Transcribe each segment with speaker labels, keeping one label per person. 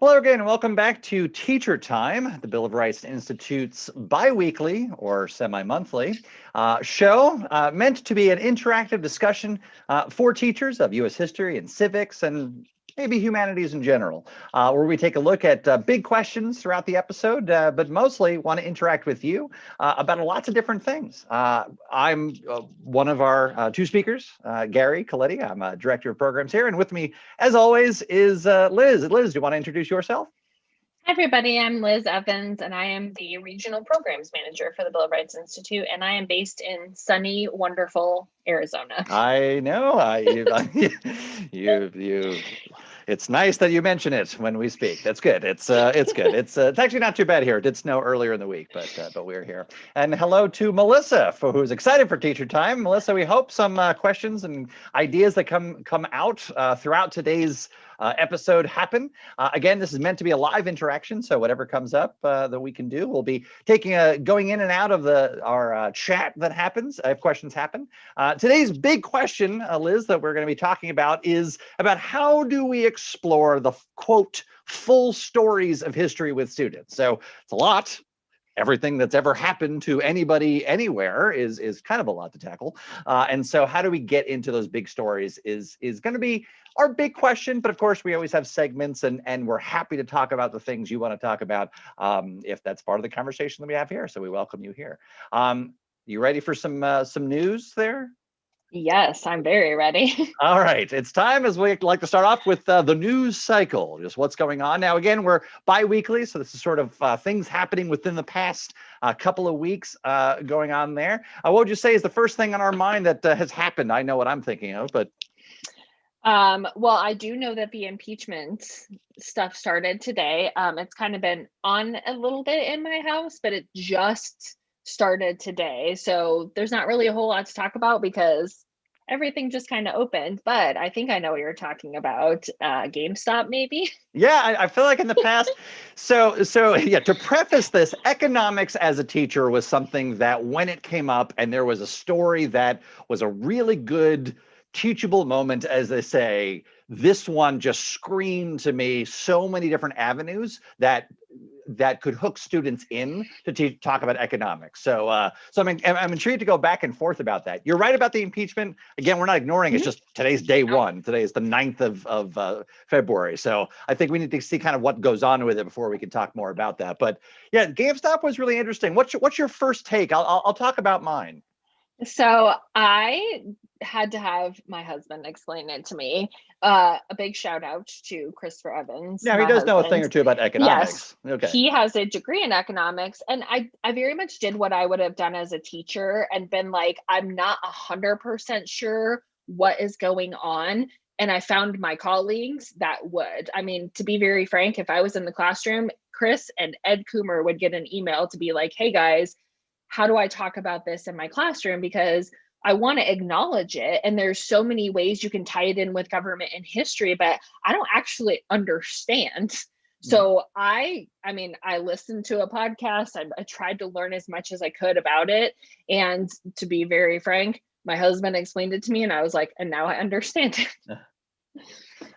Speaker 1: Hello again, and welcome back to Teacher Time, the Bill of Rights Institute's bi-weekly or semi-monthly show meant to be an interactive discussion for teachers of U.S. history and civics and maybe humanities in general, where we take a look at big questions throughout the episode, but mostly want to interact with you about lots of different things. I'm one of our two speakers, Gary Coletti. I'm a director of programs here, and with me, as always, is Liz. Liz, do you want to introduce yourself?
Speaker 2: Hi, everybody. I'm Liz Evans, and I am the Regional Programs Manager for the Bill of Rights Institute, and I am based in sunny, wonderful Arizona.
Speaker 1: I know. It's nice that you mention it when we speak. That's good. It's good. It's actually not too bad here. It did snow earlier in the week, but we're here. And hello to Melissa, who's excited for Teacher Time. Melissa, we hope some questions and ideas that come out throughout today's episode happen. Again, this is meant to be a live interaction, so whatever comes up that we can do, we'll be going in and out of our chat that happens if questions happen. Today's big question, Liz, that we're going to be talking about is about how do we explore the, quote, full stories of history with students. So it's a lot. Everything that's ever happened to anybody anywhere is kind of a lot to tackle. And so how do we get into those big stories is going to be our big question. But of course, we always have segments, and we're happy to talk about the things you want to talk about if that's part of the conversation that we have here. So we welcome you here. You ready for some news there?
Speaker 2: Yes, I'm very ready.
Speaker 1: All right, it's time, as we like to start off with the news cycle, just what's going on. Now, again, we're bi-weekly, so this is sort of things happening within the past couple of weeks going on there. What would you say is the first thing on our mind that has happened? I know what I'm thinking of, but...
Speaker 2: Well, I do know that the impeachment stuff started today. It's kind of been on a little bit in my house, but it just started today. So there's not really a whole lot to talk about because everything just kind of opened. But I think I know what you're talking about. GameStop, maybe?
Speaker 1: Yeah, I feel like in the past. So yeah, to preface this, economics as a teacher was something that when it came up and there was a story that was a really good teachable moment, as they say, this one just screamed to me so many different avenues that could hook students in to talk about economics. So I'm intrigued to go back and forth about that. You're right about the impeachment. Again, we're not ignoring it. It's just today's day one. Today is the 9th of February. So I think we need to see kind of what goes on with it before we can talk more about that. But yeah, GameStop was really interesting. What's your first take? I'll talk about mine.
Speaker 2: So I had to have my husband explain it to me. A big shout out to Christopher Evans.
Speaker 1: Yeah, he does know a thing or two about economics.
Speaker 2: Yes,
Speaker 1: okay.
Speaker 2: He has a degree in economics, and I very much did what I would have done as a teacher and been like, I'm not 100% sure what is going on. And I found my colleagues that would. I mean, to be very frank, if I was in the classroom, Chris and Ed Coomer would get an email to be like, hey guys, how do I talk about this in my classroom? Because I want to acknowledge it. And there's so many ways you can tie it in with government and history, but I don't actually understand. So I listened to a podcast. I tried to learn as much as I could about it. And to be very frank, my husband explained it to me and I was like, and now I understand it.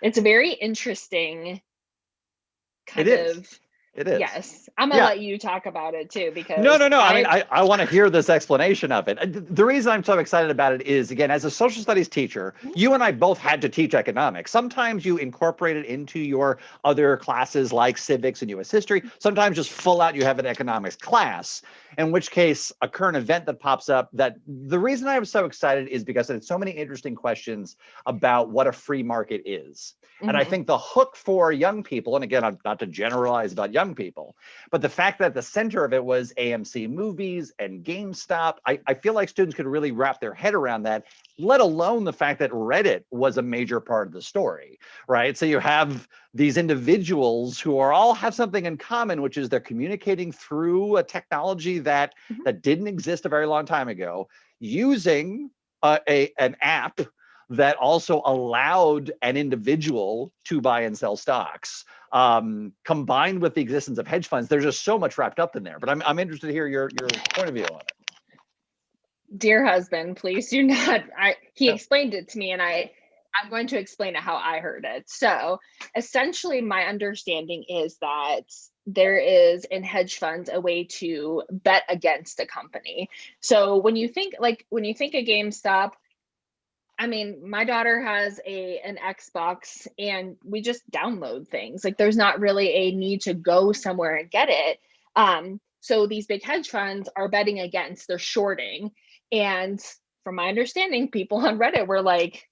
Speaker 2: It's a very interesting kind of.
Speaker 1: It is.
Speaker 2: Yes. I'm going to let you talk about it too, because
Speaker 1: No. I want to hear this explanation of it. The reason I'm so excited about it is, again, as a social studies teacher, you and I both had to teach economics. Sometimes you incorporate it into your other classes like civics and U.S. history. Sometimes just full out you have an economics class, in which case a current event that pops up. That the reason I was so excited is because it had so many interesting questions about what a free market is. And I think the hook for young people, and again, not to generalize about young people, but the fact that the center of it was AMC movies and GameStop, I feel like students could really wrap their head around that, let alone the fact that Reddit was a major part of the story, right? So you have these individuals who all have something in common, which is they're communicating through a technology that didn't exist a very long time ago, using an app that also allowed an individual to buy and sell stocks, combined with the existence of hedge funds. There's just so much wrapped up in there. But I'm interested to hear your point of view on it.
Speaker 2: Dear husband, please do not. He explained it to me, and I I'm going to explain it how I heard it. So essentially, my understanding is that there is in hedge funds a way to bet against a company. So when you think of GameStop, I mean, my daughter has an Xbox and we just download things. Like there's not really a need to go somewhere and get it. So these big hedge funds are betting against, they're shorting. And from my understanding, people on Reddit were like,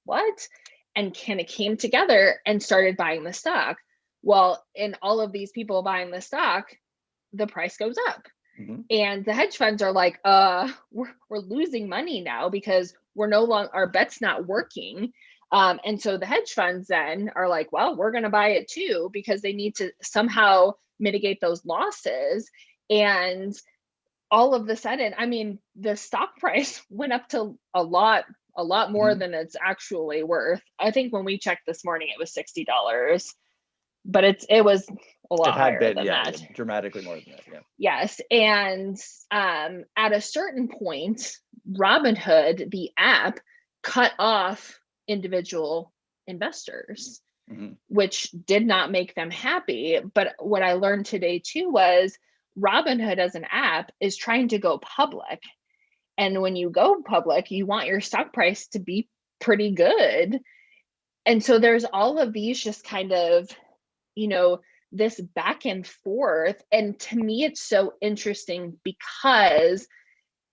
Speaker 2: what? And kind of came together and started buying the stock. Well, in all of these people buying the stock, the price goes up.
Speaker 1: Mhm.
Speaker 2: And the hedge funds are like, we're losing money now because we're no longer, our bet's not working. And so the hedge funds then are like, well, we're going to buy it too, because they need to somehow mitigate those losses. And all of the sudden, I mean, the stock price went up to a lot more than it's actually worth. I think when we checked this morning, it was $60, but it was a lot higher than that.
Speaker 1: Dramatically more than that. Yeah.
Speaker 2: Yes. And at a certain point, Robinhood, the app, cut off individual investors, which did not make them happy. But what I learned today too was Robinhood as an app is trying to go public. And when you go public, you want your stock price to be pretty good. And so there's all of these just kind of, this back and forth. And to me, it's so interesting because,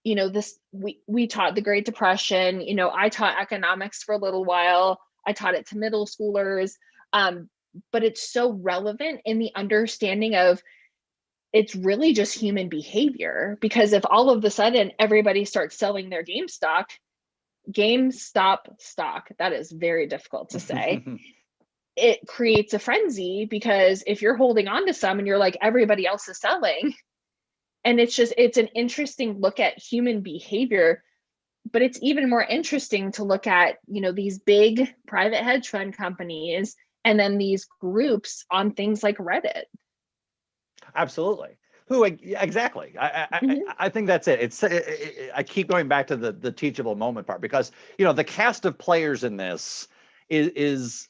Speaker 2: we taught the Great Depression, I taught economics for a little while. I taught it to middle schoolers. But it's so relevant in the understanding of it's really just human behavior, because if all of a sudden everybody starts selling their GameStop stock, that is very difficult to say. It creates a frenzy, because if you're holding on to some and you're like, everybody else is selling, and it's an interesting look at human behavior. But it's even more interesting to look at, these big private hedge fund companies and then these groups on things like Reddit.
Speaker 1: Absolutely. Exactly. I think that's it. I keep going back to the teachable moment part, because the cast of players in this is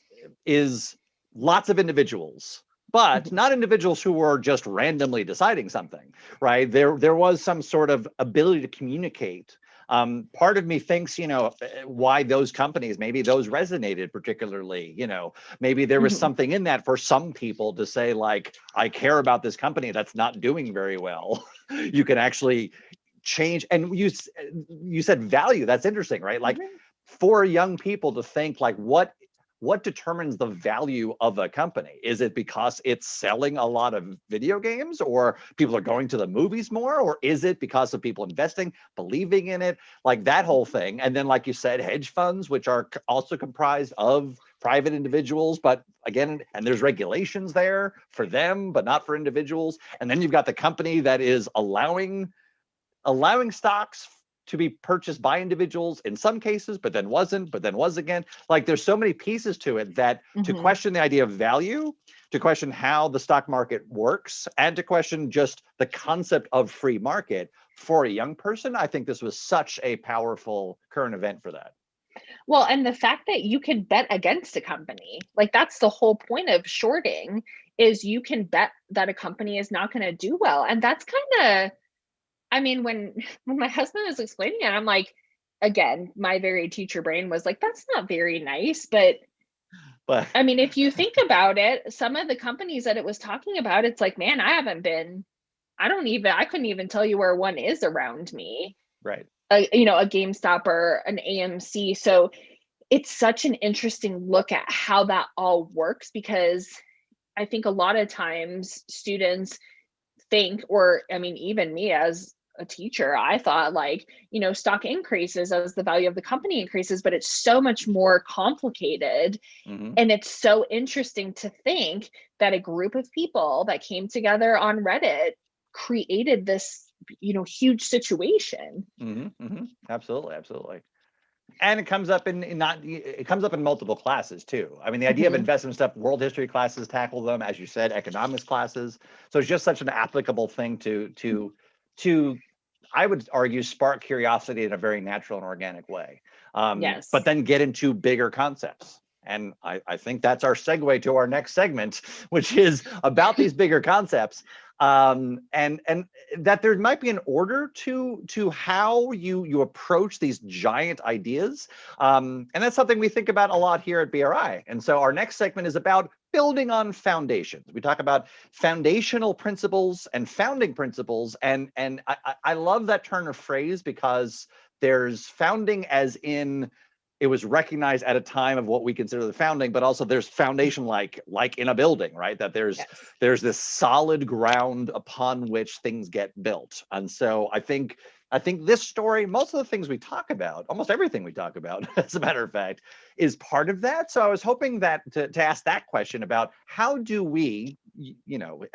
Speaker 1: lots of individuals, but not individuals who were just randomly deciding something, right? There was some sort of ability to communicate. Part of me thinks, why those companies, maybe those resonated particularly, maybe there was something in that for some people to say, like, I care about this company that's not doing very well. You can actually change. And you said value. That's interesting, right? Like for young people to think, like, what determines the value of a company? Is it because it's selling a lot of video games, or people are going to the movies more? Or is it because of people investing, believing in it, like that whole thing? And then, like you said, hedge funds, which are also comprised of private individuals, but again, and there's regulations there for them, but not for individuals. And then you've got the company that is allowing stocks to be purchased by individuals in some cases, but then wasn't, but then was again. Like there's so many pieces to it that to question the idea of value, to question how the stock market works, and to question just the concept of free market for a young person, I think this was such a powerful current event for that.
Speaker 2: Well, and the fact that you can bet against a company, like that's the whole point of shorting, is you can bet that a company is not going to do well. And that's kind of, I mean, when my husband was explaining it, I'm like, again, my very teacher brain was like, that's not very nice. But I mean, if you think about it, some of the companies that it was talking about, it's like, man, I couldn't even tell you where one is around me.
Speaker 1: Right.
Speaker 2: A GameStop or an AMC. So it's such an interesting look at how that all works, because I think a lot of times students think, or I mean, even me as a teacher, I thought like, stock increases as the value of the company increases, but it's so much more complicated. And it's so interesting to think that a group of people that came together on Reddit created this, huge situation.
Speaker 1: Absolutely. And it comes up in multiple classes too. I mean, the idea of investment stuff, world history classes tackle them, as you said, economics classes. So it's just such an applicable thing to I would argue, spark curiosity in a very natural and organic way.
Speaker 2: Yes.
Speaker 1: but then get into bigger concepts. And I think that's our segue to our next segment, which is about these bigger concepts, and that there might be an order to how you approach these giant ideas, and that's something we think about a lot here at BRI. And so our next segment is about building on foundations. We talk about foundational principles and founding principles, and I love that turn of phrase, because there's founding as in it was recognized at a time of what we consider the founding, but also there's foundation like in a building, right? That there's this solid ground upon which things get built. And so I think this story, most of the things we talk about, almost everything we talk about, as a matter of fact, is part of that. So I was hoping that to ask that question about how do we,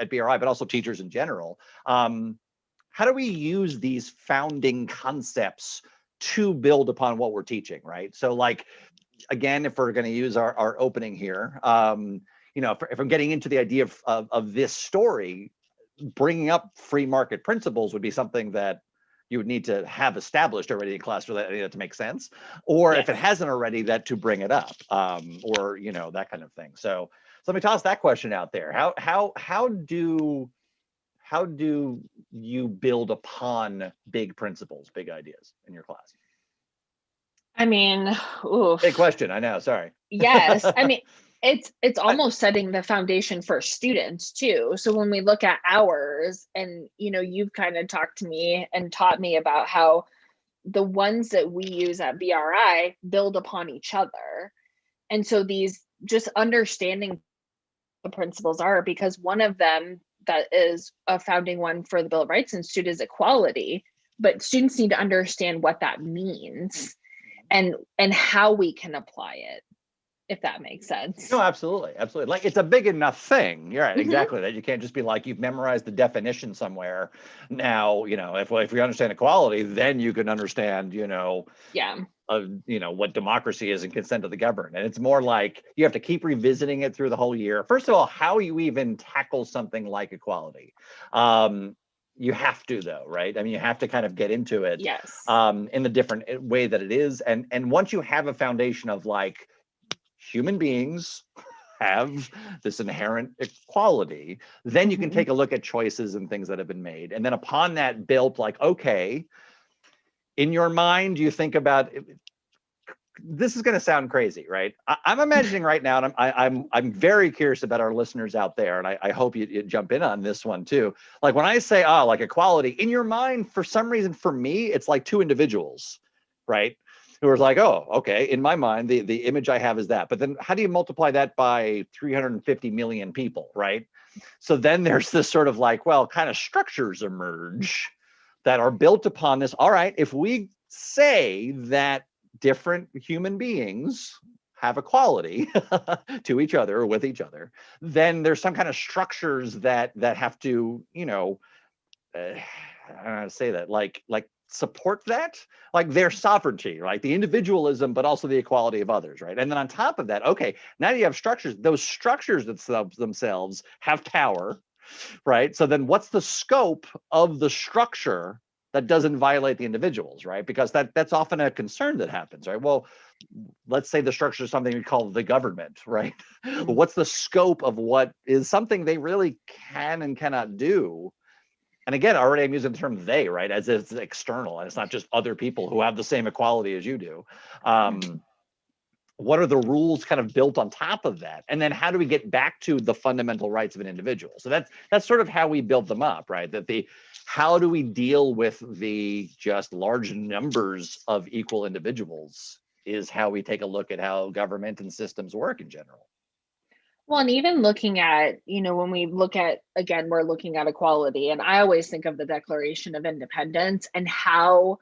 Speaker 1: at BRI, but also teachers in general, how do we use these founding concepts to build upon what we're teaching, right? So like, again, if we're going to use our opening here, if I'm getting into the idea of this story, bringing up free market principles would be something that you would need to have established already in class for that to make sense, or if it hasn't already, that to bring it up, or that kind of thing. So let me toss that question out there. How do you build upon big principles, big ideas in your class?
Speaker 2: I mean, oof.
Speaker 1: Big question, I know, sorry.
Speaker 2: Yes. I mean, it's almost setting the foundation for students too. So when we look at ours, and you've kind of talked to me and taught me about how the ones that we use at BRI build upon each other. And so these, just understanding the principles are, because one of them that is a founding one for the Bill of Rights Institute is equality, but students need to understand what that means and how we can apply it, if that makes sense.
Speaker 1: No, absolutely. Like, it's a big enough thing. You're right, exactly. That you can't just be like, you've memorized the definition somewhere. Now, if we understand equality, then you can understand, what democracy is and consent of the governed. And it's more like you have to keep revisiting it through the whole year. First of all, how you even tackle something like equality. You have to, though, right? I mean, you have to kind of get into it,
Speaker 2: yes,
Speaker 1: in the different way that it is. And once you have a foundation of like, human beings have this inherent equality, then you can take a look at choices and things that have been made. And then upon that built, like, okay, in your mind, you think about, this is going to sound crazy, right? I'm imagining right now, and I'm very curious about our listeners out there, and I hope you jump in on this one too. Like when I say, like equality, in your mind, for some reason, for me, it's like two individuals, right? Who are like, oh, okay, in my mind, the image I have is that. But then how do you multiply that by 350 million people, right? So then there's this sort of like, well, kind of structures emerge that are built upon this. All right, if we say that different human beings have equality to each other or with each other, then there's some kind of structures that have to, I don't know how to say that, like support that, like their sovereignty, right? The individualism, but also the equality of others, right? And then on top of that, okay, now you have structures. Those structures themselves have power, right? So then what's the scope of the structure that doesn't violate the individuals, right? Because that's often a concern that happens, right? Well, let's say the structure is something we call the government, right? What's the scope of what is something they really can and cannot do? And again, already I'm using the term they, right? As if it's external and it's not just other people who have the same equality as you do. What are the rules kind of built on top of that? And then how do we get back to the fundamental rights of an individual? So that's sort of how we build them up, right? How do we deal with the just large numbers of equal individuals is how we take a look at how government and systems work in general.
Speaker 2: Well, and even looking at, when we look at, again, we're looking at equality, and I always think of the Declaration of Independence and how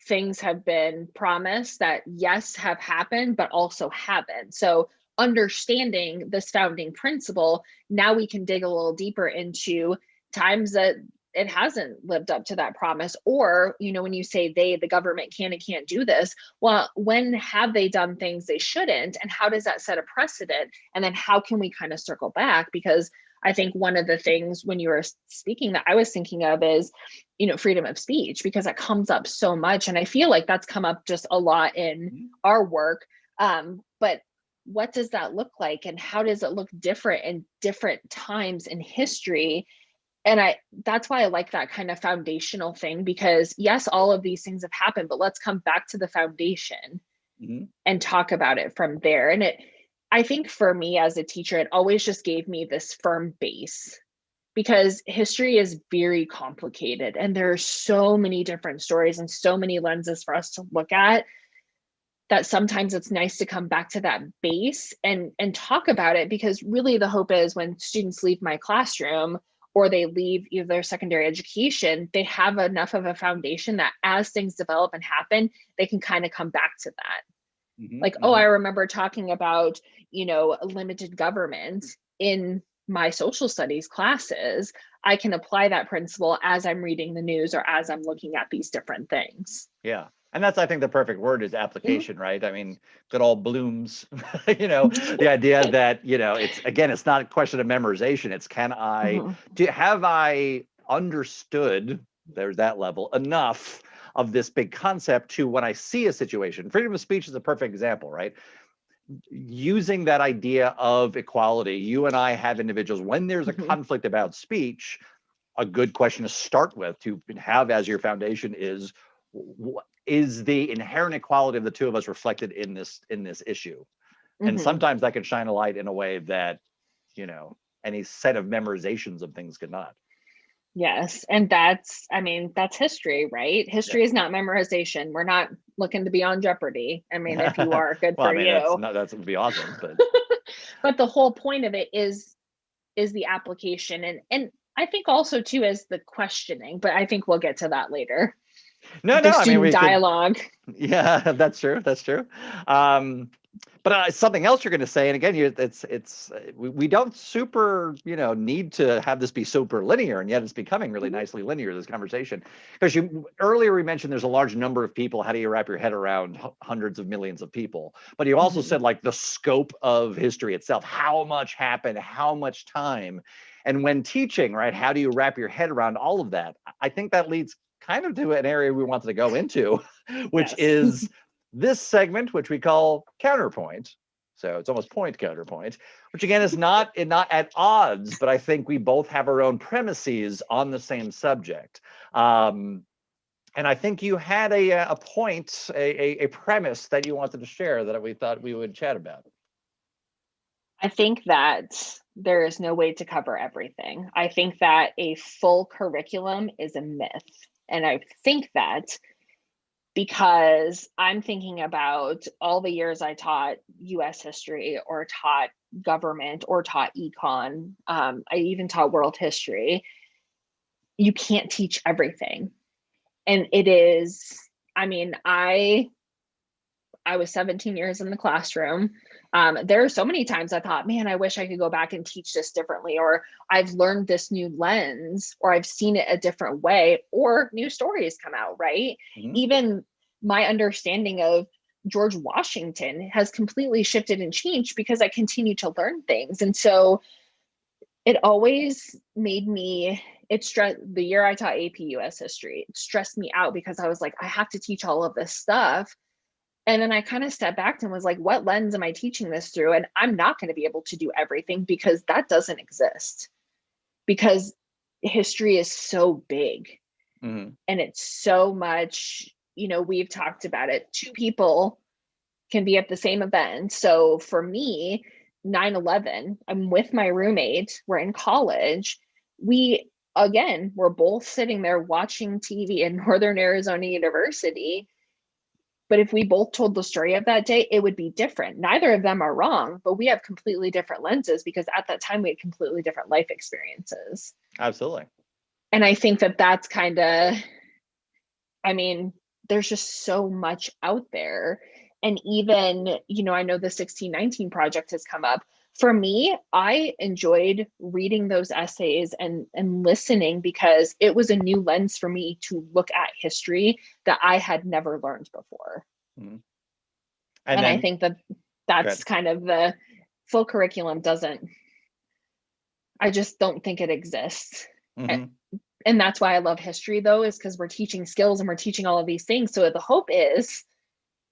Speaker 2: things have been promised that, yes, have happened, but also haven't. So understanding this founding principle, now we can dig a little deeper into times that it hasn't lived up to that promise. Or, when you say the government can and can't do this, well, when have they done things they shouldn't? And how does that set a precedent? And then how can we kind of circle back? Because I think one of the things when you were speaking that I was thinking of is, freedom of speech, because it comes up so much. And I feel like that's come up just a lot in our work. But what does that look like? And how does it look different in different times in history? And that's why I like that kind of foundational thing, because yes, all of these things have happened, but let's come back to the foundation and talk about it from there. And I think for me as a teacher, it always just gave me this firm base, because history is very complicated and there are so many different stories and so many lenses for us to look at, that sometimes it's nice to come back to that base and talk about it. Because really the hope is when students leave my classroom or they leave either their secondary education, they have enough of a foundation that as things develop and happen, they can kind of come back to that. Like, oh, I remember talking about, limited government in my social studies classes. I can apply that principle as I'm reading the news or as I'm looking at these different things.
Speaker 1: Yeah. And that's, I think, the perfect word is application, right? I mean, good old Bloom's, the idea that, it's not a question of memorization. It's have I understood, there's that level, enough of this big concept to when I see a situation. Freedom of speech is a perfect example, right? Using that idea of equality, you and I have individuals, when there's a conflict about speech, a good question to start with, to have as your foundation is, what is the inherent equality of the two of us reflected in this issue? And sometimes that can shine a light in a way that, any set of memorizations of things could not.
Speaker 2: Yes. And that's history, right? History is not memorization. We're not looking to be on Jeopardy. I mean, if you are, good for you.
Speaker 1: That would be awesome. But
Speaker 2: but the whole point of it is the application. And I think also too is the questioning, but I think we'll get to that later. Dialogue.
Speaker 1: Yeah, that's true. But something else you're going to say, and again, we don't super, need to have this be super linear, and yet it's becoming really nicely linear, this conversation. Because earlier we mentioned there's a large number of people. How do you wrap your head around hundreds of millions of people? But you also said like the scope of history itself, how much happened, how much time. And when teaching, right, how do you wrap your head around all of that? I think that leads kind of to an area we wanted to go into, which is this segment, which we call counterpoint. So it's almost point counterpoint, which again is not at odds, but I think we both have our own premises on the same subject. And I think you had a point, a premise that you wanted to share that we thought we would chat about.
Speaker 2: I think that there is no way to cover everything. I think that a full curriculum is a myth. And I think that because I'm thinking about all the years I taught US history or taught government or taught econ, I even taught world history. You can't teach everything. And it is, I was 17 years in the classroom. There are so many times I thought, man, I wish I could go back and teach this differently, or I've learned this new lens, or I've seen it a different way, or new stories come out, right? Even my understanding of George Washington has completely shifted and changed because I continue to learn things. And so it always made me, the year I taught AP US history, it stressed me out because I was like, I have to teach all of this stuff. And then I kind of stepped back and was like, what lens am I teaching this through? And I'm not going to be able to do everything because that doesn't exist, because history is so big and it's so much, we've talked about it. Two people can be at the same event. So for me, 9/11, I'm with my roommate, we're in college. We're both sitting there watching TV in Northern Arizona University. But if we both told the story of that day, it would be different. Neither of them are wrong, but we have completely different lenses because at that time we had completely different life experiences.
Speaker 1: Absolutely.
Speaker 2: And I think that that's kind of, there's just so much out there. And even, I know the 1619 project has come up. For me, I enjoyed reading those essays and listening, because it was a new lens for me to look at history that I had never learned before.
Speaker 1: Mhm.
Speaker 2: And I
Speaker 1: then,
Speaker 2: think that
Speaker 1: go
Speaker 2: that's
Speaker 1: ahead.
Speaker 2: kind of the full curriculum doesn't, I just don't think it exists.
Speaker 1: Mhm.
Speaker 2: And that's why I love history, though, is because we're teaching skills and we're teaching all of these things. So the hope is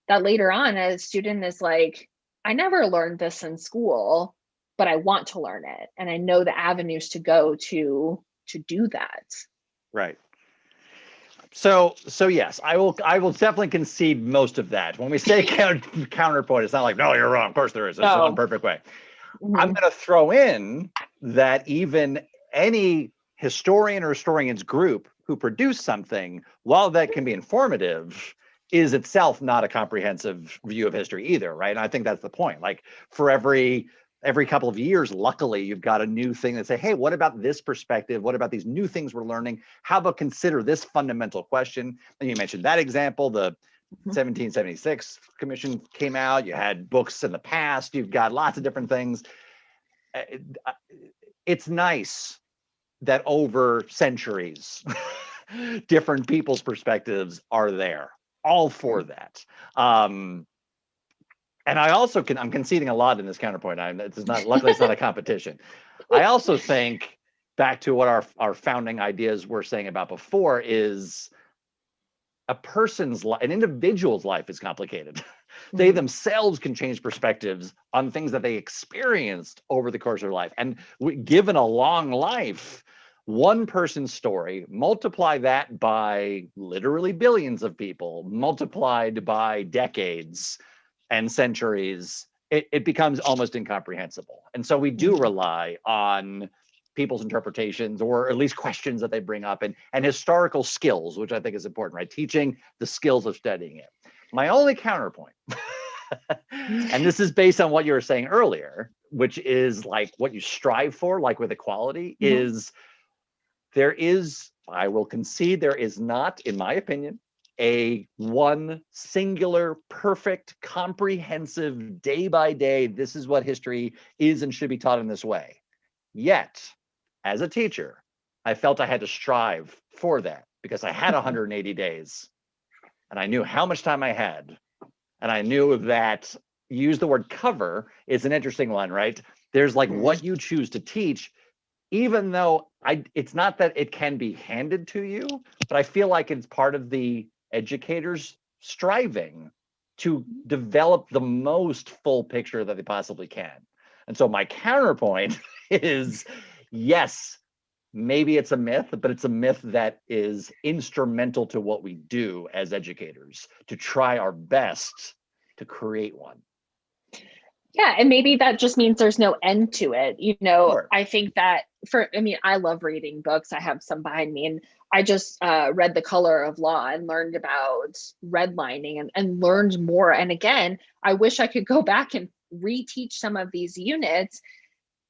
Speaker 2: that later on, a student is like, I never learned this in school, but I want to learn it, and I know the avenues to go to do that.
Speaker 1: Right. So yes, I will definitely concede most of that. When we say counterpoint, it's not like, no, you're wrong. Of course there is. This is one perfect way. I'm
Speaker 2: Mhm.
Speaker 1: going to throw in that even any historian or historians group who produce something, while that can be informative, is itself not a comprehensive view of history either, right? And I think that's the point. Like, for every couple of years, luckily, you've got a new thing that say, hey, what about this perspective? What about these new things we're learning? How about consider this fundamental question? And you mentioned that example, the 1776 commission came out. You had books in the past. You've got lots of different things. It's nice that over centuries, different people's perspectives are there. All for that. And I also I'm conceding a lot in this counterpoint. Luckily it's not a competition. I also think, back to what our founding ideas were saying about before, is an individual's life is complicated. They themselves can change perspectives on things that they experienced over the course of their life. And given a long life, one person's story, multiply that by literally billions of people, multiplied by decades and centuries, it becomes almost incomprehensible. And so we do rely on people's interpretations, or at least questions that they bring up, and historical skills, which I think is important, right? Teaching the skills of studying it. My only counterpoint, and this is based on what you were saying earlier, which is like what you strive for, like with equality, is I will concede, there is not, in my opinion, a one singular, perfect, comprehensive, day by day, this is what history is and should be taught in this way. Yet, as a teacher, I felt I had to strive for that, because I had 180 days and I knew how much time I had. And I knew that, use the word cover is an interesting one, right? There's like what you choose to teach, even though it's not that it can be handed to you, but I feel like it's part of the educator's striving to develop the most full picture that they possibly can. And so my counterpoint is, yes, maybe it's a myth, but it's a myth that is instrumental to what we do as educators, to try our best to create one.
Speaker 2: Yeah, and maybe that just means there's no end to it.
Speaker 1: Sure.
Speaker 2: I think that I love reading books. I have some behind me, and I just read The Color of Law and learned about redlining and learned more. And again, I wish I could go back and reteach some of these units.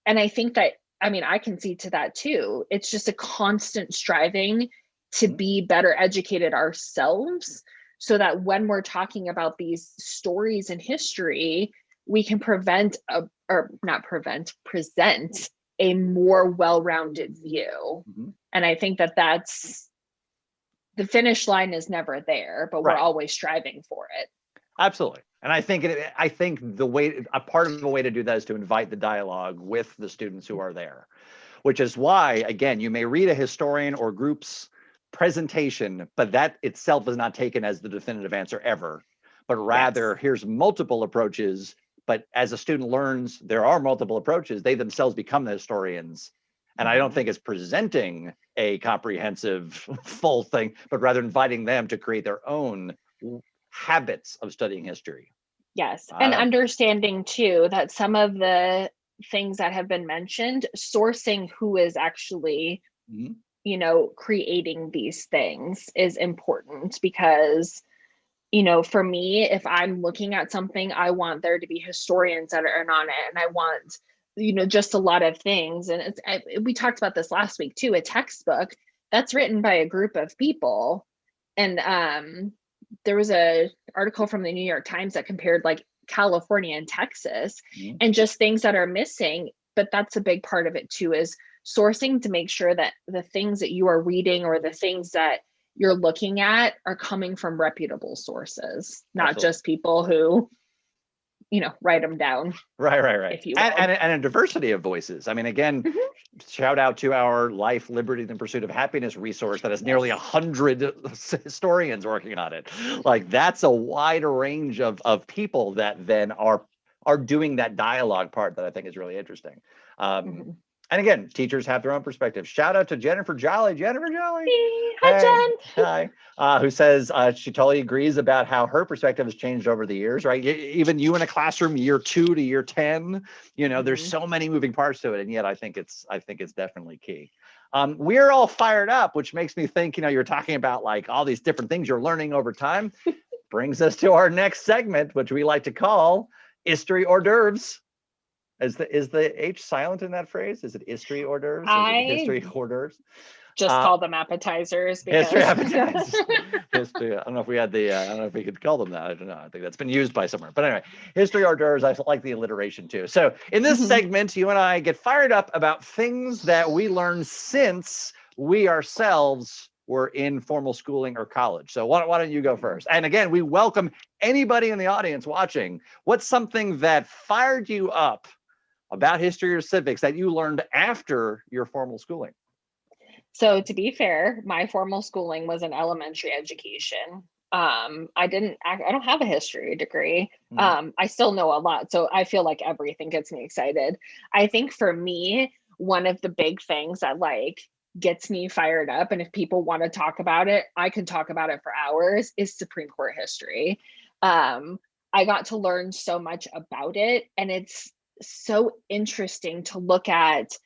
Speaker 2: And I think that, I can see to that too. It's just a constant striving to be better educated ourselves, so that when we're talking about these stories in history, we can present a more well-rounded view. And I think that that's the finish line is never there, but we're
Speaker 1: Right.
Speaker 2: always striving for it.
Speaker 1: Absolutely. And I think a part of the way to do that is to invite the dialogue with the students who are there, which is why, again, you may read a historian or group's presentation, but that itself is not taken as the definitive answer ever, but rather here's multiple approaches. But as a student learns there are multiple approaches, they themselves become the historians. And I don't think it's presenting a comprehensive full thing, but rather inviting them to create their own habits of studying history.
Speaker 2: Yes. And understanding too that some of the things that have been mentioned, sourcing who is actually, creating these things is important, because, for me, if I'm looking at something, I want there to be historians that are on it, and I want, just a lot of things. And we talked about this last week too, a textbook that's written by a group of people. And there was a article from the New York Times that compared like California and Texas, and just things that are missing. But that's a big part of it too, is sourcing to make sure that the things that you are reading or the things that you're looking at are coming from reputable sources, not just people who, write them down.
Speaker 1: Right.
Speaker 2: If you will.
Speaker 1: And a diversity of voices. I mean, again, shout out to our Life, Liberty, and Pursuit of Happiness resource that has nearly 100 historians working on it. Like, that's a wide range of people that then are doing that dialogue part that I think is really interesting. And again, teachers have their own perspectives. Shout out to Jennifer Jolly. Jennifer Jolly.
Speaker 2: Hi, Jen.
Speaker 1: Hi. Who says she totally agrees about how her perspective has changed over the years, right? Even you in a classroom, year 2 to year 10, there's so many moving parts to it. And yet I think it's definitely key. We're all fired up, which makes me think, you're talking about like all these different things you're learning over time. Brings us to our next segment, which we like to call History Hors d'oeuvres. Is the H silent in that phrase? Is it history hors d'oeuvres? History hors d'oeuvres?
Speaker 2: Just call them appetizers. Because...
Speaker 1: History appetizers. History. I don't know if we had I don't know if we could call them that. I don't know. I think that's been used by somewhere. But anyway, history hors d'oeuvres. I like the alliteration too. So in this segment, you and I get fired up about things that we learned since we ourselves were in formal schooling or college. So why don't you go first? And again, we welcome anybody in the audience watching. What's something that fired you up about history or civics that you learned after your formal schooling?
Speaker 2: So to be fair, my formal schooling was an elementary education. I don't have a history degree. I still know a lot. So I feel like everything gets me excited. I think for me, one of the big things that gets me fired up, and if people want to talk about it, I can talk about it for hours, is Supreme Court history. I got to learn so much about it, and it's so interesting to look at,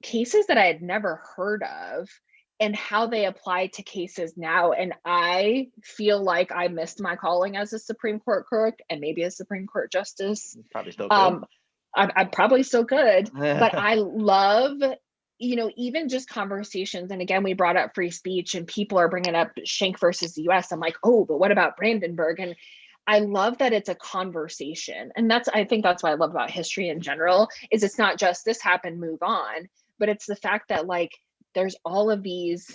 Speaker 2: cases that I had never heard of and how they apply to cases now. And I feel like I missed my calling as a Supreme Court clerk and maybe a Supreme Court justice.
Speaker 1: Probably still could.
Speaker 2: I probably still could, but I love, even just conversations. And again, we brought up free speech and people are bringing up Schenck versus the US. I'm like, oh, but what about Brandenburg? And I love that it's a conversation. And I think that's what I love about history in general, is it's not just this happened, move on, but it's the fact that there's all of these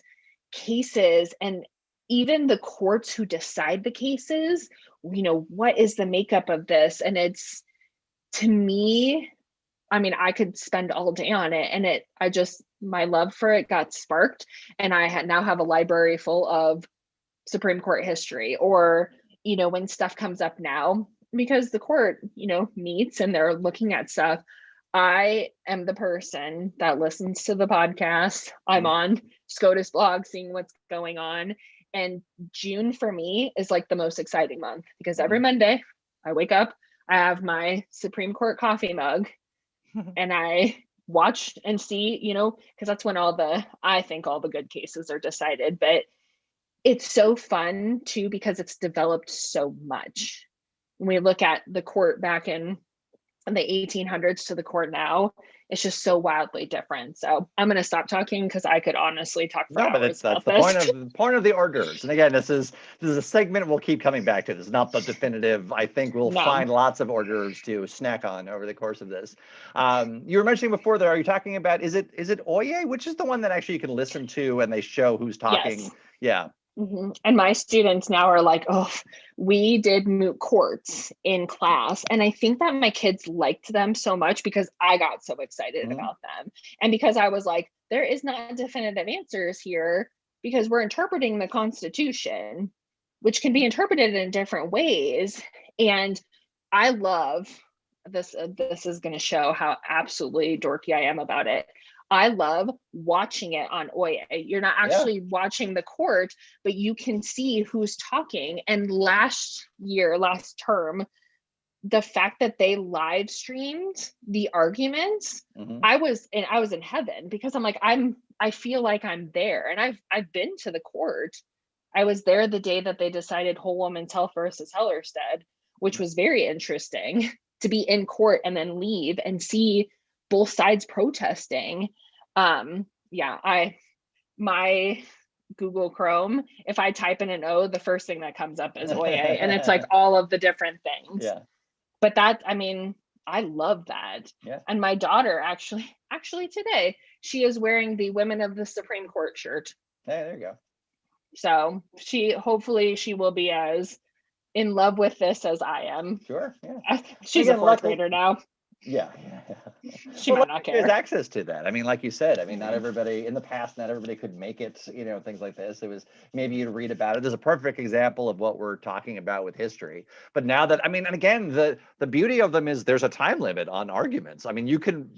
Speaker 2: cases, and even the courts who decide the cases, what is the makeup of this? And it's, to me, I mean, I could spend all day on it, and my love for it got sparked, and I now have a library full of Supreme Court history, or when stuff comes up now, because the court, meets and they're looking at stuff. I am the person that listens to the podcast. I'm on SCOTUS blog, seeing what's going on. And June for me is the most exciting month, because every Monday I wake up, I have my Supreme Court coffee mug and I watch and see, because that's when I think all the good cases are decided. But it's so fun too, because it's developed so much. When we look at the court back in the 1800s to the court now, it's just so wildly different. So I'm going to stop talking, because I could honestly talk for hours. But that's
Speaker 1: the point of the hors d'oeuvres. And again, this is a segment we'll keep coming back to. This is not the definitive. I think we'll find lots of hors d'oeuvres to snack on over the course of this. You were mentioning before there, are you talking about, is it Oye, which is the one that actually you can listen to and they show who's talking?
Speaker 2: Yes.
Speaker 1: Yeah.
Speaker 2: And my students now are like, oh, we did Moot Courts in class. And I think that my kids liked them so much because I got so excited about them. And because I was like, there is not definitive answers here, because we're interpreting the Constitution, which can be interpreted in different ways. And I love this. This is going to show how absolutely dorky I am about it. I love watching it on Oye. You're not actually watching the court, but you can see who's talking. And last term, the fact that they live streamed the arguments, I was in heaven, because I'm like, I feel like I'm there. And I've been to the court. I was there the day that they decided Whole Woman's Health versus Hellerstedt, which was very interesting to be in court and then leave and see both sides protesting. My Google Chrome, if I type in an O, the first thing that comes up is Oye, and it's like all of the different things.
Speaker 1: Yeah.
Speaker 2: But that, I mean, I love that.
Speaker 1: Yeah.
Speaker 2: And my daughter actually today, she is wearing the Women of the Supreme Court shirt.
Speaker 1: Hey, there you go.
Speaker 2: So hopefully she will be as in love with this as I am.
Speaker 1: Sure. Yeah.
Speaker 2: She's
Speaker 1: Again,
Speaker 2: a fourth grader now.
Speaker 1: Yeah.
Speaker 2: She might not care.
Speaker 1: There's access to that. I mean, like you said, I mean, not everybody in the past, not everybody could make it, things like this. It was maybe you'd read about it. There's a perfect example of what we're talking about with history. But now that, I mean, and again, the beauty of them is there's a time limit on arguments. I mean, you can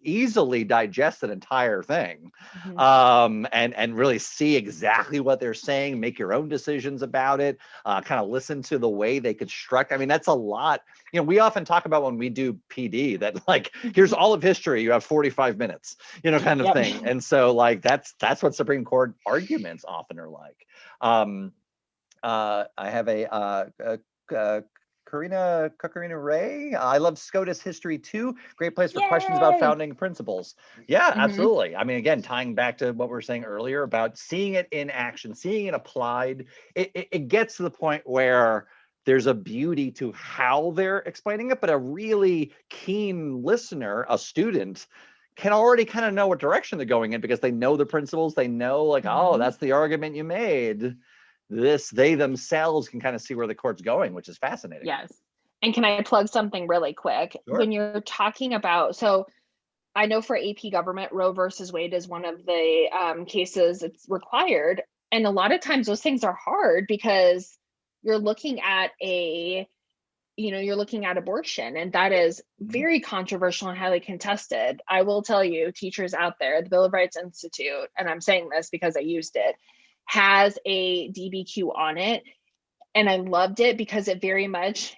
Speaker 1: easily digest an entire thing and really see exactly what they're saying, make your own decisions about it, kind of listen to the way they construct. I mean, that's a lot. We often talk about when we do PD that like, here's all of history, you have 45 minutes, kind of thing. And so like, that's what Supreme Court arguments often are like. I have a Karina Ray. I love SCOTUS history too. Great place for questions about founding principles. Yeah, absolutely. I mean, again, tying back to what we were saying earlier about seeing it in action, seeing it applied, it gets to the point where there's a beauty to how they're explaining it, but a really keen listener, a student, can already kind of know what direction they're going in because they know the principles. They know like, oh, that's the argument you made. They themselves can kind of see where the court's going, which is fascinating.
Speaker 2: Yes. And can I plug something really quick?
Speaker 1: Sure.
Speaker 2: When you're talking about, so I know for AP government, Roe versus Wade is one of the cases it's required. And a lot of times those things are hard because you're looking at you're looking at abortion, and that is very controversial and highly contested. I will tell you, teachers out there, the Bill of Rights Institute, and I'm saying this because I used it, has a DBQ on it. And I loved it because it very much,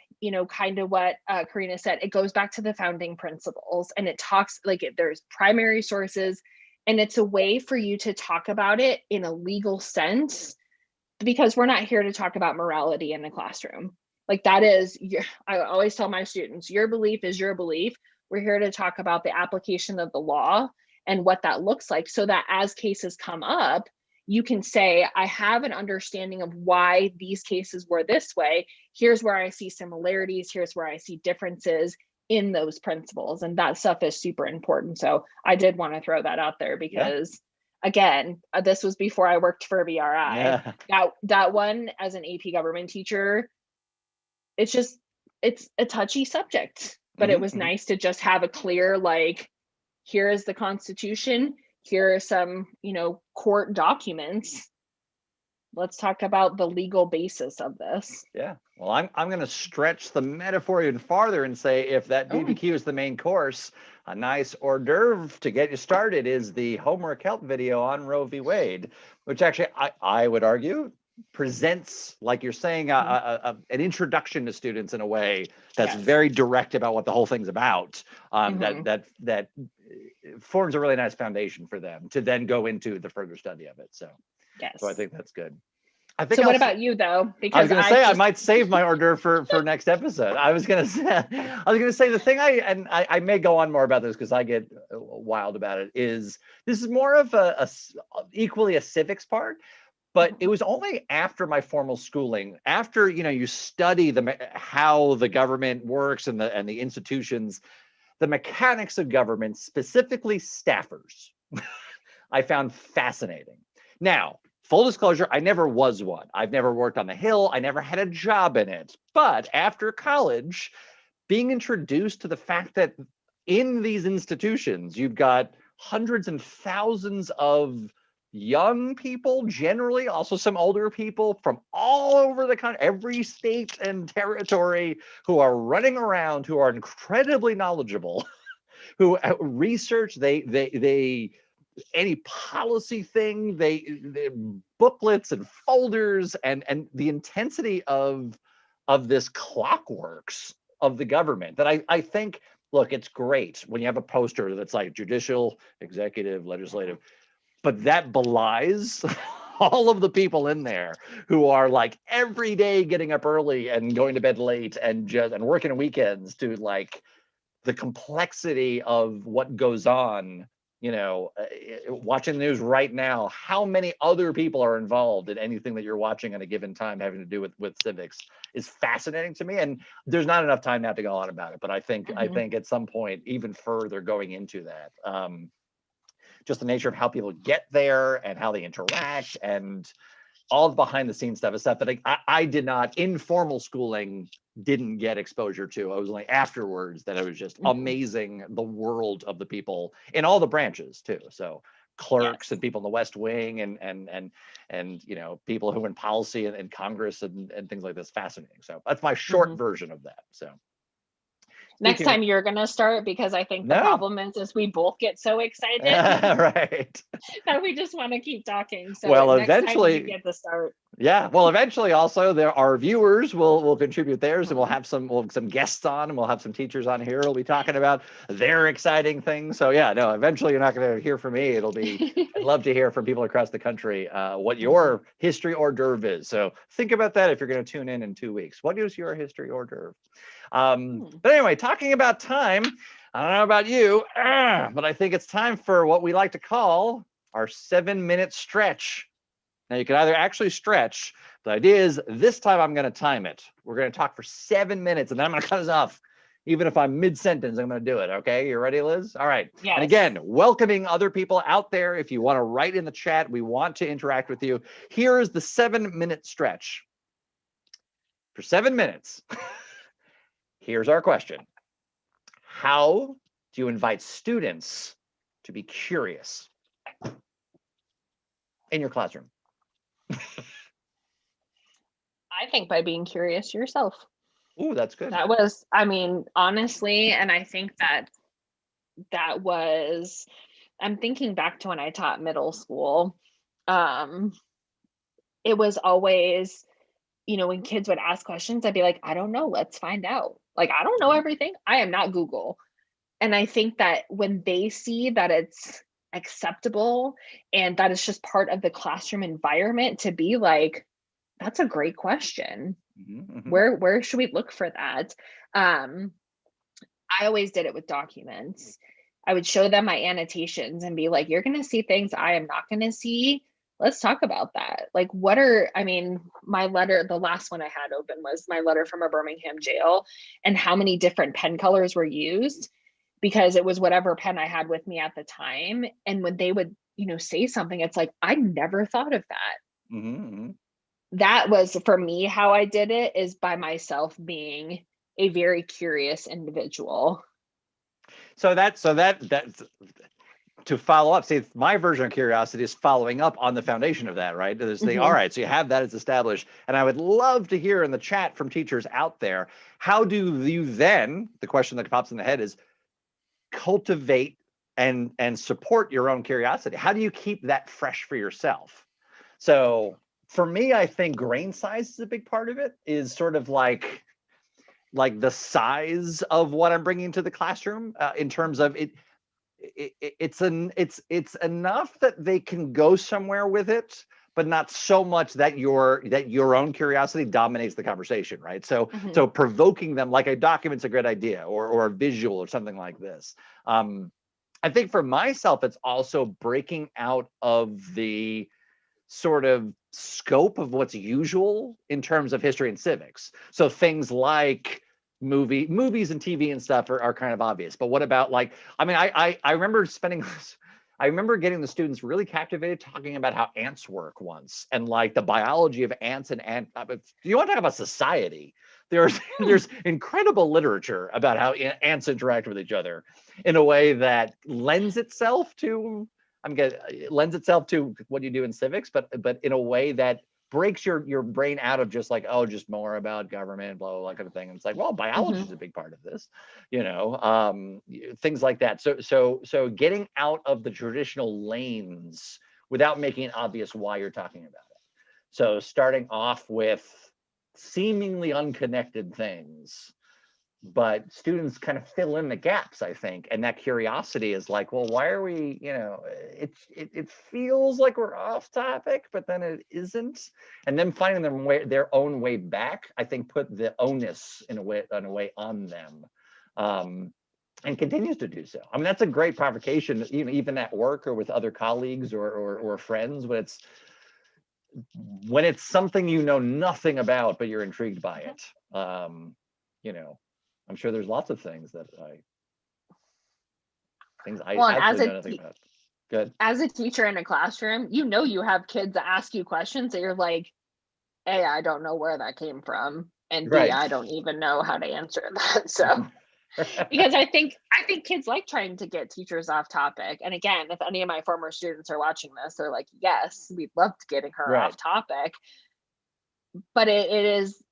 Speaker 2: kind of what Karina said, it goes back to the founding principles and it talks like there's primary sources and it's a way for you to talk about it in a legal sense because we're not here to talk about morality in the classroom. Like that is, I always tell my students, your belief is your belief. We're here to talk about the application of the law and what that looks like so that as cases come up, you can say, I have an understanding of why these cases were this way. Here's where I see similarities. Here's where I see differences in those principles. And that stuff is super important. So I did want to throw that out there because, again, this was before I worked for BRI.
Speaker 1: Yeah.
Speaker 2: That one, as an AP government teacher, it's a touchy subject. But it was nice to just have a clear, like, here is the Constitution. Here are some, court documents. Let's talk about the legal basis of this.
Speaker 1: Yeah. Well, I'm going to stretch the metaphor even farther and say if that DBQ is the main course, a nice hors d'oeuvre to get you started is the homework help video on Roe v. Wade, which actually I would argue presents, like you're saying, an introduction to students in a way that's very direct about what the whole thing's about. That forms a really nice foundation for them to then go into the further study of it. So I think that's good.
Speaker 2: So what about you though? Because
Speaker 1: I was going to say I might save my hors d'oeuvre for next episode. I was going to say the thing I may go on more about this because I get wild about it is this is more of equally a civics part. But it was only after my formal schooling, after you study how the government works and the institutions, the mechanics of government, specifically staffers, I found fascinating. Now, full disclosure, I never was one. I've never worked on the Hill. I never had a job in it. But after college, being introduced to the fact that in these institutions, you've got hundreds and thousands of young people, generally also some older people from all over the country, every state and territory, who are running around, who are incredibly knowledgeable, who research, they any policy thing, they booklets and folders, and the intensity of this clockworks of the government that I think, look, it's great when you have a poster that's like judicial, executive, legislative, but that belies all of the people in there who are like every day getting up early and going to bed late and working weekends to like the complexity of what goes on watching the news right now, how many other people are involved in anything that you're watching at a given time having to do with civics is fascinating to me. And there's not enough time now to go on about it, but I think at some point, even further going into that, just the nature of how people get there and how they interact and all the behind the scenes stuff is stuff that I did not, in formal schooling, didn't get exposure to. I was only afterwards that it was just amazing, the world of the people in all the branches too. So clerks and people in the West Wing and people who in policy and Congress and things like this. Fascinating. So that's my short version of that. So
Speaker 2: next time you're going to start, because I think the problem is we both get so excited
Speaker 1: right
Speaker 2: that we just want to keep talking. So
Speaker 1: well,
Speaker 2: next
Speaker 1: eventually
Speaker 2: time you get to start.
Speaker 1: Yeah, well, eventually also our viewers will contribute theirs, and we'll have some guests on, and we'll have some teachers on here who'll be talking about their exciting things. So yeah, no, eventually you're not going to hear from me. It'll be I'd love to hear from people across the country what your history hors d'oeuvre is. So think about that if you're going to tune in 2 weeks. What is your history hors d'oeuvre? But anyway, talking about time, I don't know about you, but I think it's time for what we like to call our 7-minute stretch. Now you can either actually stretch. The idea is this time I'm going to time it. We're going to talk for 7 minutes, and then I'm going to cut us off. Even if I'm mid-sentence, I'm going to do it. Okay, you ready, Liz? All right.
Speaker 2: Yes.
Speaker 1: And again, welcoming other people out there. If you want to write in the chat, we want to interact with you. Here is the 7-minute stretch. For 7 minutes, here's our question. How do you invite students to be curious in your classroom?
Speaker 2: I think by being curious yourself.
Speaker 1: Ooh, that's good.
Speaker 2: That was, I mean, honestly, and I think that was, I'm thinking back to when I taught middle school. It was always, when kids would ask questions, I'd be like, I don't know, let's find out. Like, I don't know everything. I am not Google. And I think that when they see that it's acceptable and that it's just part of the classroom environment to be like, that's a great question. Where should we look for that? I always did it with documents. I would show them my annotations and be like, you're going to see things I am not going to see. Let's talk about that. Like, my letter, the last one I had open was my letter from a Birmingham jail and how many different pen colors were used, because it was whatever pen I had with me at the time. And when they would, say something, it's like, I never thought of that. That was, for me, how I did it, is by myself being a very curious individual.
Speaker 1: So that's to follow up. See, my version of curiosity is following up on the foundation of that, right? There's all right, so you have that, it's established. And I would love to hear in the chat from teachers out there, how do you then, the question that pops in the head is, cultivate and support your own curiosity? How do you keep that fresh for yourself? So for me, I think grain size is a big part of it, is sort of like the size of what I'm bringing to the classroom in terms of it. It's enough that they can go somewhere with it, but not so much that your own curiosity dominates the conversation, right? So so provoking them, like a document's a great idea, or a visual or something like this. I think for myself, it's also breaking out of the sort of scope of what's usual in terms of history and civics. So things like movies and TV and stuff are kind of obvious. But what about, like, I remember I remember getting the students really captivated talking about how ants work once, and like the biology of ants and you want to talk about society? There's incredible literature about how ants interact with each other in a way that lends itself to what you do in civics, but in a way that breaks your brain out of just like, oh, just more about government, blah, blah, blah, kind of thing. And it's like, well, biology is a big part of this, things like that. So getting out of the traditional lanes without making it obvious why you're talking about it. So starting off with seemingly unconnected things, but students kind of fill in the gaps, I think. And that curiosity is like, well, why are we, it feels like we're off topic, but then it isn't. And then finding their own way back, I think, put the onus in a way on them. and continues to do so. I mean, that's a great provocation, even at work or with other colleagues or friends, when it's something you know nothing about, but you're intrigued by it. You know, I'm sure there's lots of things that I
Speaker 2: Well, and
Speaker 1: absolutely know nothing about. Good.
Speaker 2: as a teacher in a classroom, you know you have kids that ask you questions that you're like, A, I don't know where that came from, and B,
Speaker 1: Right.
Speaker 2: I don't even know how to answer that. So because I think kids like trying to get teachers off topic. And again, if any of my former students are watching this, they're like, yes, we loved getting her
Speaker 1: Right.
Speaker 2: off topic. But it is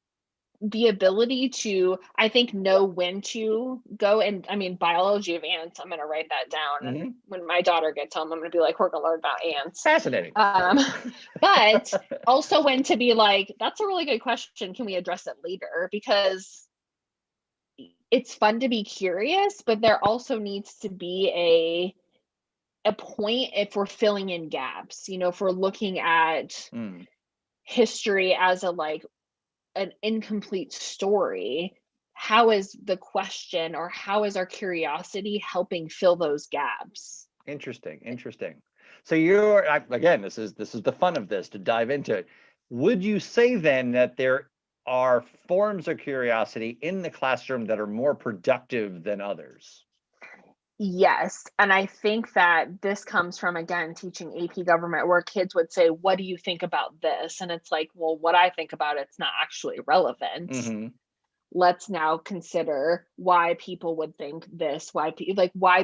Speaker 2: the ability to, I think, know when to go. And I mean, biology of ants, I'm going to write that down. And when my daughter gets home, I'm going to be like, we're going to learn about ants.
Speaker 1: Fascinating.
Speaker 2: But also when to be like, that's a really good question. Can we address it later? Because it's fun to be curious, but there also needs to be a point if we're filling in gaps, if we're looking at history as an incomplete story. How is the question, or how is our curiosity helping fill those gaps?
Speaker 1: Interesting. So again, this is the fun of this, to dive into it. Would you say then that there are forms of curiosity in the classroom that are more productive than others?
Speaker 2: Yes. And I think that this comes from, again, teaching AP government, where kids would say, what do you think about this? And it's like, well, what I think about it's not actually relevant. Let's now consider why people would think this, why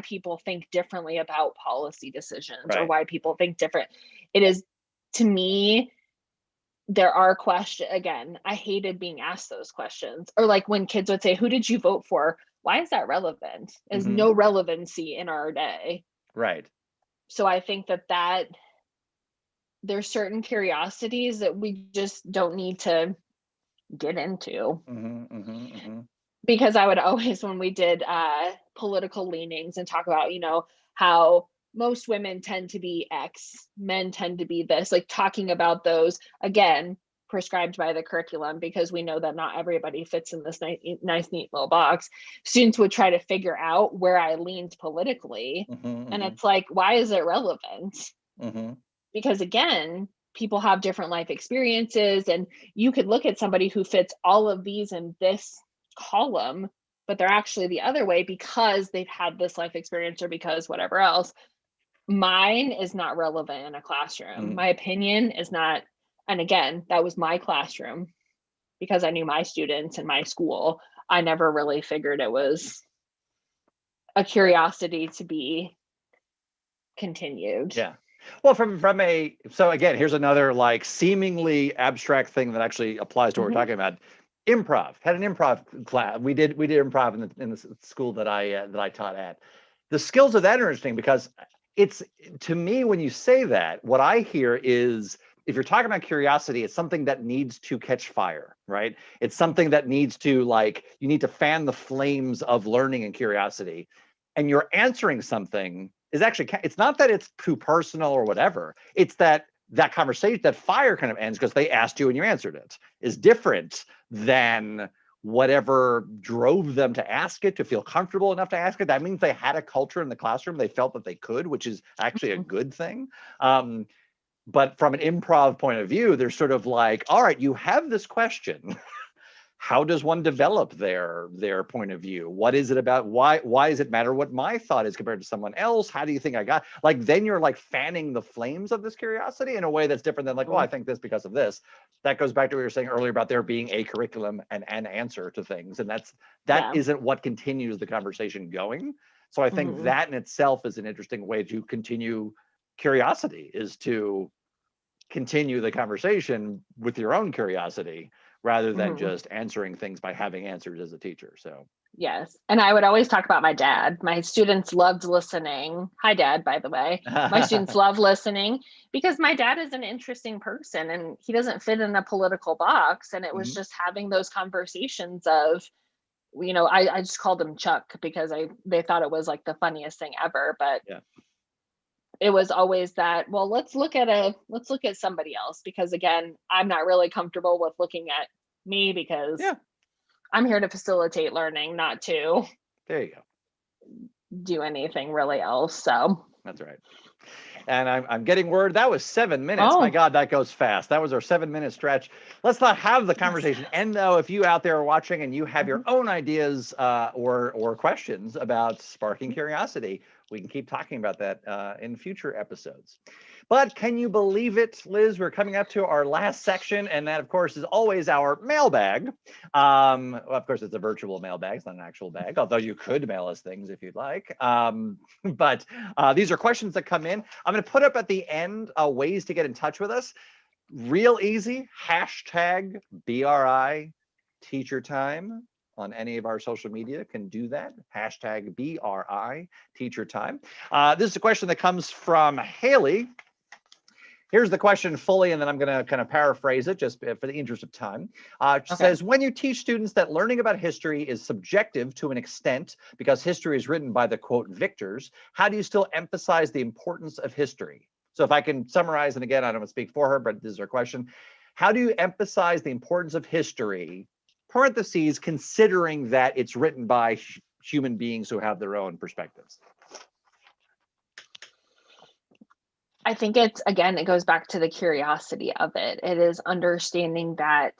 Speaker 2: people think differently about policy decisions,
Speaker 1: Right.
Speaker 2: or why people think different. It is, to me, there are questions. Again, I hated being asked those questions, or like when kids would say, who did you vote for? Why is that relevant? There's no relevancy in our day.
Speaker 1: Right.
Speaker 2: So I think that there's certain curiosities that we just don't need to get into. Because I would always, when we did political leanings and talk about, how most women tend to be X, men tend to be this, like talking about those, again, prescribed by the curriculum, because we know that not everybody fits in this nice neat little box. Students would try to figure out where I leaned politically. And it's like, why is it relevant? Because again, people have different life experiences, and you could look at somebody who fits all of these in this column, but they're actually the other way because they've had this life experience, or because whatever else. Mine is not relevant in a classroom. My opinion is not. And again, that was my classroom, because I knew my students in my school. I never really figured it was a curiosity to be continued.
Speaker 1: Yeah. Well, so again, here's another like seemingly abstract thing that actually applies to what we're talking about. Improv. Had an improv class. We did improv in the school that I taught at. The skills of that are interesting, because it's, to me, when you say that, what I hear is, if you're talking about curiosity, it's something that needs to catch fire, right? It's something that needs to, like, you need to fan the flames of learning and curiosity. And you're answering something is actually, it's not that it's too personal or whatever. It's that conversation, that fire kind of ends because they asked you and you answered it, is different than whatever drove them to ask it, to feel comfortable enough to ask it. That means they had a culture in the classroom. They felt that they could, which is actually a good thing. But from an improv point of view, they're sort of like, all right, you have this question. How does one develop their point of view? What is it about? Why does it matter what my thought is compared to someone else? How do you think I got? Like, then you're like fanning the flames of this curiosity in a way that's different than like, oh, I think this because of this. That goes back to what you were saying earlier about there being a curriculum and an answer to things. And that isn't what continues the conversation going. So I think that in itself is an interesting way to continue curiosity, is to continue the conversation with your own curiosity, rather than just answering things by having answers as a teacher. So
Speaker 2: yes. And I would always talk about my dad. My students loved listening. Hi, Dad, by the way. My students love listening because my dad is an interesting person, and he doesn't fit in a political box. And it was just having those conversations of, I just called him Chuck because they thought it was like the funniest thing ever. But it was always that, well, let's look at somebody else, because again, I'm not really comfortable with looking at me, because I'm here to facilitate learning, not to.
Speaker 1: There you go.
Speaker 2: do anything really else. So
Speaker 1: That's right. And I'm getting word that was 7 minutes. My
Speaker 2: oh
Speaker 1: God, that goes fast. That was our 7 minute stretch. Let's not have the conversation end though. If you out there are watching and you have your own ideas or questions about sparking curiosity, we can keep talking about that in future episodes. But can you believe it, Liz? We're coming up to our last section, and that, of course, is always our mailbag. Well, of course, it's a virtual mailbag. It's not an actual bag, although you could mail us things if you'd like. But these are questions that come in. I'm going to put up at the end ways to get in touch with us. Real easy, hashtag BRI teacher time on any of our social media can do that. Hashtag BRI teacher time. This is a question that comes from Haley. Here's the question fully, and then I'm going to kind of paraphrase it just for the interest of time. It says, when you teach students that learning about history is subjective to an extent because history is written by the, quote, victors, how do you still emphasize the importance of history? So if I can summarize, and again, I don't want to speak for her, but this is her question. How do you emphasize the importance of history, parentheses, considering that it's written by human beings who have their own perspectives?
Speaker 2: I think it's, again, it goes back to the curiosity of it. It is understanding that,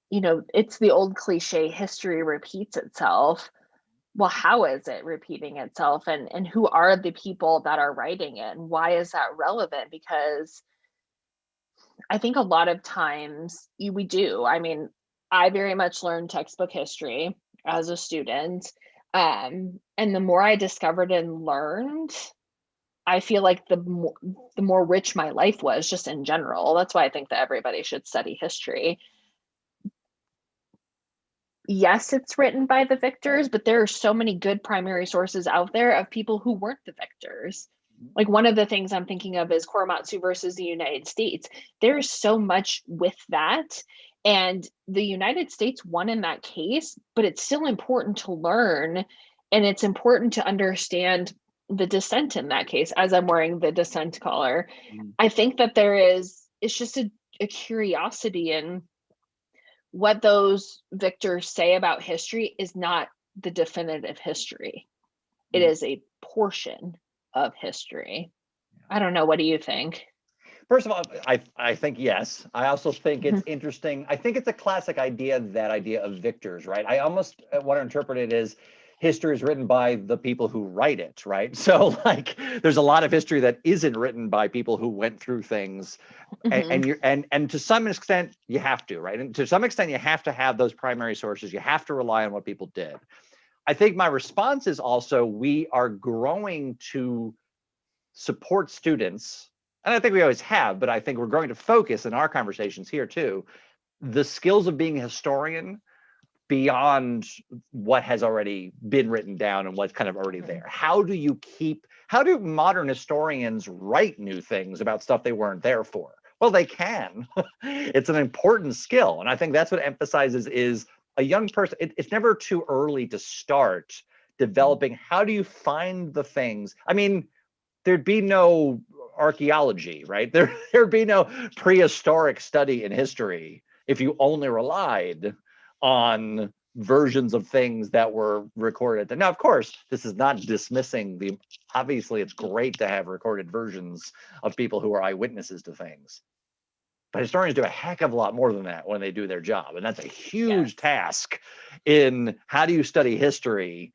Speaker 2: you know, it's the old cliche, history repeats itself. Well, how is it repeating itself? And who are the people that are writing it? And why is that relevant? Because I think a lot of times we do. I mean, I very much learned textbook history as a student. And the more I discovered and learned, I feel like the more rich my life was just in general. That's why I think that everybody should study history. Yes, it's written by the victors, but there are so many good primary sources out there of people who weren't the victors. Like one of the things I'm thinking of is Korematsu versus the United States. There's so much with that. And the United States won in that case, but it's still important to learn. And it's important to understand the dissent in that case, as I'm wearing the dissent collar. I think that it's just a curiosity in what those victors say about history is not the definitive history. It is a portion of history. I don't know. What do you think?
Speaker 1: First of all, I think yes. I also think it's interesting. I think it's a classic idea, that idea of victors, right? I almost want to interpret it as history is written by the people who write it, right? So like there's a lot of history that isn't written by people who went through things. And to some extent you have to, right? And to some extent you have to have those primary sources. You have to rely on what people did. I think my response is also we are growing to support students, and I think we always have, but I think we're going to focus in our conversations here too, the skills of being a historian beyond what has already been written down and what's kind of already there. How do modern historians write new things about stuff they weren't there for? Well, they can. It's an important skill. And I think that's what emphasizes is a young person, it's never too early to start developing. How do you find the things? I mean, there'd be no archaeology, right? There'd be no prehistoric study in history if you only relied on versions of things that were recorded. Now, of course, this is not dismissing obviously it's great to have recorded versions of people who are eyewitnesses to things. But historians do a heck of a lot more than that when they do their job. And that's a huge task in how do you study history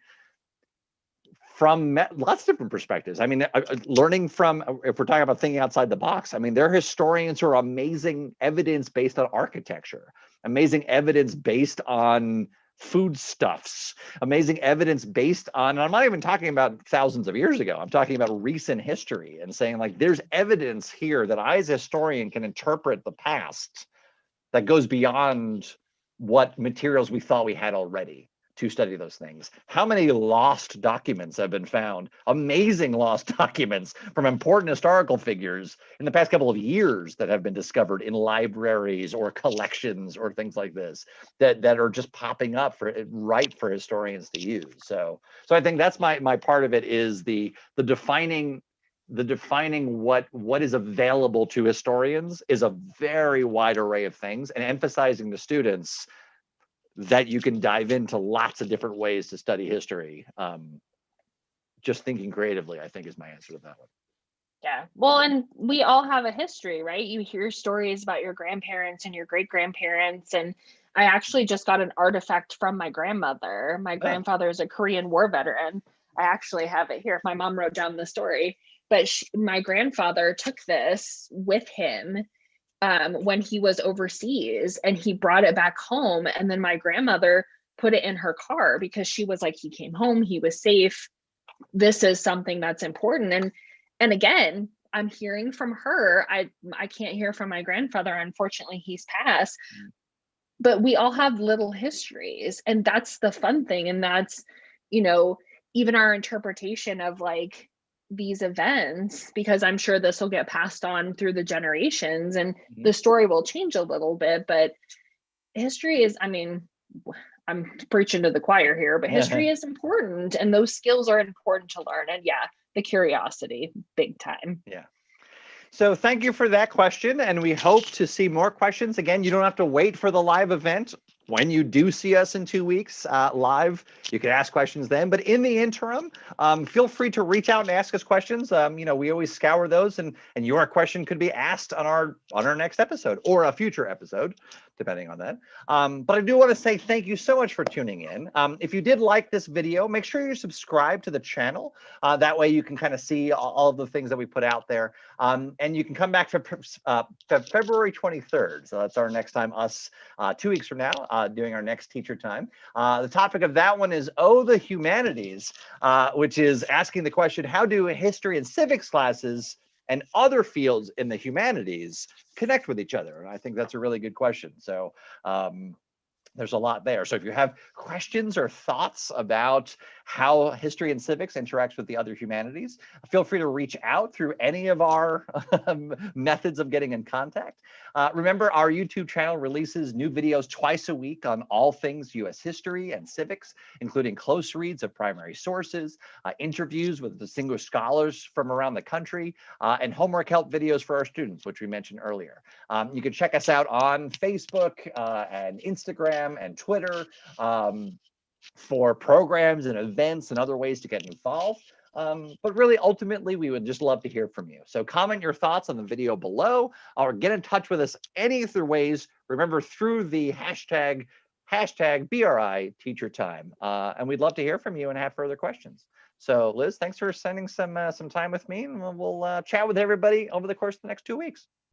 Speaker 1: from lots of different perspectives. I mean, learning from, if we're talking about thinking outside the box, I mean, there are historians who are amazing evidence based on architecture, amazing evidence based on foodstuffs, amazing evidence based on, and I'm not even talking about thousands of years ago, I'm talking about recent history and saying like, there's evidence here that I as a historian can interpret the past that goes beyond what materials we thought we had already to study those things. How many lost documents have been found? Amazing lost documents from important historical figures in the past couple of years that have been discovered in libraries or collections or things like this that are just popping up for historians to use. So I think that's my part of it, is the defining what is available to historians is a very wide array of things, and emphasizing to students that you can dive into lots of different ways to study history just thinking creatively, I think, is my answer to that one.
Speaker 2: Yeah. Well, and we all have a history, right? You hear stories about your grandparents and your great grandparents. And I actually just got an artifact from my grandmother. My
Speaker 1: Oh,
Speaker 2: grandfather is a Korean War veteran. I actually have it here. My mom wrote down the story, but my grandfather took this with him when he was overseas, and he brought it back home. And then my grandmother put it in her car because she was like, he came home, he was safe. This is something that's important. And again, I'm hearing from her. I can't hear from my grandfather. Unfortunately, he's passed. But we all have little histories, and that's the fun thing. And that's, you know, even our interpretation of like these events, because I'm sure this will get passed on through the generations and
Speaker 1: mhm.
Speaker 2: the story will change a little bit. But history is, I mean, I'm preaching to the choir here, but history is important, and those skills are important to learn. And yeah, the curiosity, big time.
Speaker 1: Yeah. So thank you for that question, and we hope to see more questions. Again, you don't have to wait for the live event. When you do see us in 2 weeks live, you can ask questions then. But in the interim, feel free to reach out and ask us questions. We always scour those, and your question could be asked on our next episode or a future episode, depending on that. But I do want to say thank you so much for tuning in. If you did like this video, make sure you subscribe to the channel. That way you can kind of see all of the things that we put out there. And you can come back for February 23rd. So that's our next time, us 2 weeks from now, doing our next teacher time. The topic of that one is the humanities, which is asking the question, how do history and civics classes and other fields in the humanities connect with each other? And I think that's a really good question. So there's a lot there. So if you have questions or thoughts about how history and civics interacts with the other humanities, feel free to reach out through any of our methods of getting in contact. Remember, our YouTube channel releases new videos twice a week on all things U.S. history and civics, including close reads of primary sources, interviews with distinguished scholars from around the country, and homework help videos for our students, which we mentioned earlier. You can check us out on Facebook and Instagram and Twitter for programs and events and other ways to get involved. But really, ultimately, we would just love to hear from you. So comment your thoughts on the video below, or get in touch with us any other ways. Remember, through the hashtag BRI Teacher Time. And we'd love to hear from you and have further questions. So Liz, thanks for spending some time with me, and we'll chat with everybody over the course of the next 2 weeks.